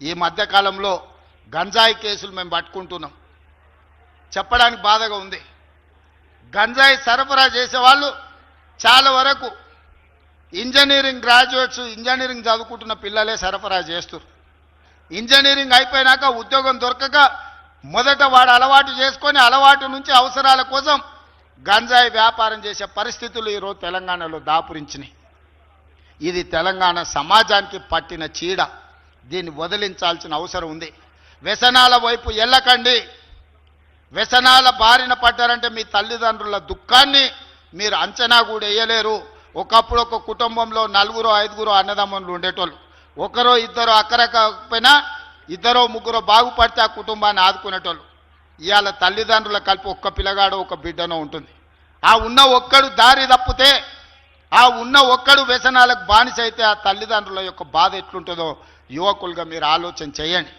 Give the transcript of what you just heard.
ఈ మధ్యకాలంలో గంజాయి కేసులు మేము పట్టుకుంటున్నాం. చెప్పడానికి బాధగా ఉంది. గంజాయి సరఫరా చేసేవాళ్ళు చాలా వరకు ఇంజనీరింగ్ గ్రాడ్యుయేట్స్, ఇంజనీరింగ్ చదువుకుంటున్న పిల్లలే సరఫరా చేస్తారు. ఇంజనీరింగ్ అయిపోయినాక ఉద్యోగం దొరకక మొదట వాడు అలవాటు చేసుకొని అలవాటు నుంచి అవసరాల కోసం గంజాయి వ్యాపారం చేసే పరిస్థితులు ఈరోజు తెలంగాణలో దాపురించినాయి. ఇది తెలంగాణ సమాజానికి పట్టిన చీడ. దీన్ని వదిలించాల్సిన అవసరం ఉంది. వ్యసనాల వైపు వెళ్ళకండి. వ్యసనాల బారిన పడ్డారంటే మీ తల్లిదండ్రుల దుఃఖాన్ని మీరు అంచనా కూడా వేయలేరు. ఒకప్పుడు ఒక కుటుంబంలో 4-5 అన్నదమ్ములు ఉండేటోళ్ళు. ఒకరో ఇద్దరు అక్కరకపోయినా 2-3 బాగుపడితే ఆ కుటుంబాన్ని ఆదుకునేటోళ్ళు. ఇవాళ తల్లిదండ్రుల కలిపి ఒక్క పిల్లగాడో ఒక బిడ్డనో ఉంటుంది. ఆ ఉన్న ఒక్కడు దారి తప్పితే, ఆ ఉన్న ఒక్కడు వ్యసనాలకు బానిసైతే ఆ తల్లిదండ్రుల యొక్క బాధ ఎట్లుంటుందో యువకులుగా మీరు ఆలోచన చేయండి.